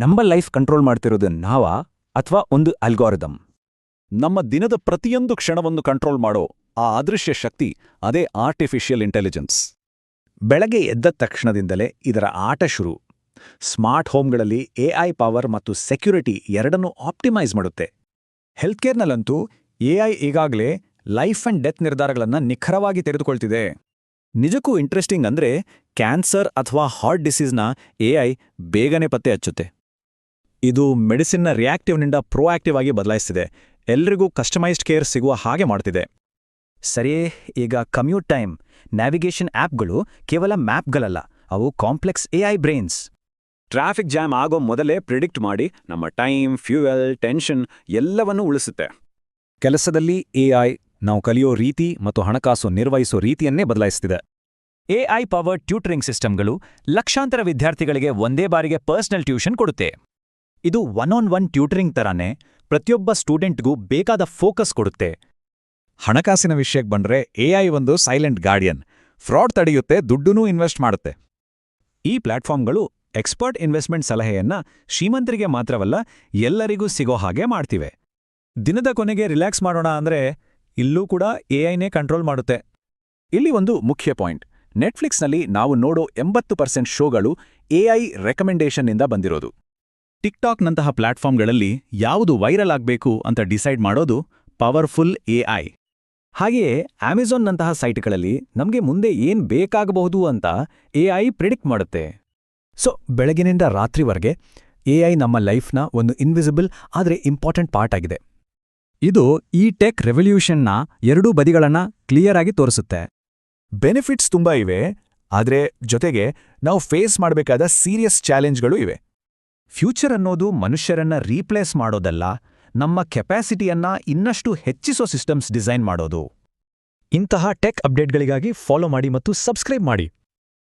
ನಮ್ಮ life control ಮಾಡ್ತಿರೋದು ನಾವಾ ಅಥವಾ ಒಂದು ಅಲ್ಗಾರಿದಮ್? ನಮ್ಮ ದಿನದ ಪ್ರತಿಯೊಂದು ಕ್ಷಣವನ್ನು ಕಂಟ್ರೋಲ್ ಮಾಡೋ ಆ ಅದೃಶ್ಯ ಶಕ್ತಿ ಅದೇ ಆರ್ಟಿಫಿಷಿಯಲ್ ಇಂಟೆಲಿಜೆನ್ಸ್. ಬೆಳಗ್ಗೆ ಎದ್ದ ತಕ್ಷಣದಿಂದಲೇ ಇದರ ಆಟ ಶುರು. ಸ್ಮಾರ್ಟ್ ಹೋಮ್ಗಳಲ್ಲಿ ಎಐ ಪವರ್ ಮತ್ತು ಸೆಕ್ಯುರಿಟಿ ಎರಡನ್ನೂ ಆಪ್ಟಿಮೈಸ್ ಮಾಡುತ್ತೆ. ಹೆಲ್ತ್ಕೇರ್ನಲ್ಲಂತೂ ಎಐ ಈಗಾಗಲೇ ಲೈಫ್ ಅಂಡ್ ಡೆತ್ ನಿರ್ಧಾರಗಳನ್ನು ನಿಖರವಾಗಿ ತೆಗೆದುಕೊಳ್ತಿದೆ. ನಿಜಕ್ಕೂ ಇಂಟ್ರೆಸ್ಟಿಂಗ್ ಅಂದ್ರೆ ಕ್ಯಾನ್ಸರ್ ಅಥವಾ ಹಾರ್ಟ್ ಡಿಸೀಸ್ನ ಎಐ ಬೇಗನೆ ಪತ್ತೆ ಹಚ್ಚುತ್ತೆ. ಇದು ಮೆಡಿಸಿನ್ನ ರಿಯಾಕ್ಟಿವ್ನಿಂದ ಪ್ರೋಆಕ್ಟಿವ್ ಆಗಿ ಬದಲಾಯಿಸ್ತಿದೆ. ಎಲ್ರಿಗೂ ಕಸ್ಟಮೈಸ್ಡ್ ಕೇರ್ ಸಿಗುವ ಹಾಗೆ ಮಾಡ್ತಿದೆ. ಸರಿಯೇ, ಈಗ ಕಮ್ಯೂಟ್ ಟೈಮ್ ನ್ಯಾವಿಗೇಷನ್ ಆ್ಯಪ್ಗಳು ಕೇವಲ ಮ್ಯಾಪ್ಗಳಲ್ಲ, ಅವು complex AI brains. Traffic jam ಆಗೋ ಮೊದಲೇ ಪ್ರಿಡಿಕ್ಟ್ ಮಾಡಿ ನಮ್ಮ ಟೈಮ್, ಫ್ಯೂಯಲ್, ಟೆನ್ಷನ್ ಎಲ್ಲವನ್ನೂ ಉಳಿಸುತ್ತೆ. ಕೆಲಸದಲ್ಲಿ ಎಐ ನಾವು ಕಲಿಯೋ ರೀತಿ ಮತ್ತು ಹಣಕಾಸು ನಿರ್ವಹಿಸೋ ರೀತಿಯನ್ನೇ ಬದಲಾಯಿಸ್ತಿದೆ. ಎಐ ಪವರ್ಡ್ ಟ್ಯೂಟರಿಂಗ್ ಸಿಸ್ಟಮ್ಗಳು ಲಕ್ಷಾಂತರ ವಿದ್ಯಾರ್ಥಿಗಳಿಗೆ ಒಂದೇ ಬಾರಿಗೆ ಪರ್ಸನಲ್ ಟ್ಯೂಷನ್ ಕೊಡುತ್ತೆ. ಇದು ಒನ್ ಟ್ಯೂಟರಿಂಗ್ ತರಾನೇ ಪ್ರತಿಯೊಬ್ಬ ಸ್ಟೂಡೆಂಟ್ಗೂ ಬೇಕಾದ ಫೋಕಸ್ ಕೊಡುತ್ತೆ. ಹಣಕಾಸಿನ ವಿಷಯಕ್ಕೆ ಬಂದ್ರೆ ಎಐ ಒಂದು ಸೈಲೆಂಟ್ ಗಾರ್ಡಿಯನ್. ಫ್ರಾಡ್ ತಡೆಯುತ್ತೆ, ದುಡ್ಡನ್ನೂ ಇನ್ವೆಸ್ಟ್ ಮಾಡುತ್ತೆ. ಈ ಪ್ಲಾಟ್ಫಾರ್ಮ್ಗಳು ಎಕ್ಸ್ಪರ್ಟ್ ಇನ್ವೆಸ್ಟ್ಮೆಂಟ್ ಸಲಹೆಯನ್ನ ಶ್ರೀಮಂತರಿಗೆ ಮಾತ್ರವಲ್ಲ, ಎಲ್ಲರಿಗೂ ಸಿಗೋ ಹಾಗೆ ಮಾಡ್ತಿವೆ. ದಿನದ ಕೊನೆಗೆ ರಿಲ್ಯಾಕ್ಸ್ ಮಾಡೋಣ ಅಂದ್ರೆ ಇಲ್ಲೂ ಕೂಡ ಎಐನೇ ಕಂಟ್ರೋಲ್ ಮಾಡುತ್ತೆ. ಇಲ್ಲಿ ಒಂದು ಮುಖ್ಯ ಪಾಯಿಂಟ್. ನೆಟ್ಫ್ಲಿಕ್ಸ್ನಲ್ಲಿ ನಾವು ನೋಡೋ 80% ಶೋಗಳು ಎಐ ರೆಕಮೆಂಡೇಷನ್ನಿಂದ ಬಂದಿರೋದು. ಟಿಕ್ಟಾಕ್ನಂತಹ ಪ್ಲಾಟ್ಫಾರ್ಮ್ಗಳಲ್ಲಿ ಯಾವುದು ವೈರಲ್ ಆಗಬೇಕು ಅಂತ ಡಿಸೈಡ್ ಮಾಡೋದು ಪವರ್ಫುಲ್ ಎಐ. ಹಾಗೆಯೇ ಅಮೆಜಾನ್ನಂತಹ ಸೈಟ್ಗಳಲ್ಲಿ ನಮಗೆ ಮುಂದೆ ಏನ್ ಬೇಕಾಗಬಹುದು ಅಂತ ಎಐ ಪ್ರಿಡಿಕ್ಟ್ ಮಾಡುತ್ತೆ. ಸೊ ಬೆಳಗಿನಿಂದ ರಾತ್ರಿವರೆಗೆ ಎಐ ನಮ್ಮ ಲೈಫ್ನ ಒಂದು ಇನ್ವಿಸಿಬಲ್ ಆದರೆ ಇಂಪಾರ್ಟೆಂಟ್ ಪಾರ್ಟ್ ಆಗಿದೆ. ಇದು ಈ ಟೆಕ್ ರೆವಲ್ಯೂಷನ್ನ ಎರಡೂ ಬದಿಗಳನ್ನ ಕ್ಲಿಯರ್ ಆಗಿ ತೋರಿಸುತ್ತೆ. ಬೆನಿಫಿಟ್ಸ್ ತುಂಬಾ ಇವೆ, ಆದರೆ ಜೊತೆಗೆ ನಾವು ಫೇಸ್ ಮಾಡಬೇಕಾದ ಸೀರಿಯಸ್ ಚಾಲೆಂಜ್ಗಳು ಇವೆ. ಫ್ಯೂಚರ್ ಅನ್ನೋದು ಮನುಷ್ಯರನ್ನ ರೀಪ್ಲೇಸ್ ಮಾಡೋದಲ್ಲ, ನಮ್ಮ ಕೆಪಾಸಿಟಿಯನ್ನ ಇನ್ನಷ್ಟು ಹೆಚ್ಚಿಸೋ ಸಿಸ್ಟಮ್ಸ್ ಡಿಸೈನ್ ಮಾಡೋದು. ಇಂತಹ ಟೆಕ್ ಅಪ್ಡೇಟ್ಗಳಿಗಾಗಿ ಫಾಲೋ ಮಾಡಿ ಮತ್ತು ಸಬ್ಸ್ಕ್ರೈಬ್ ಮಾಡಿ.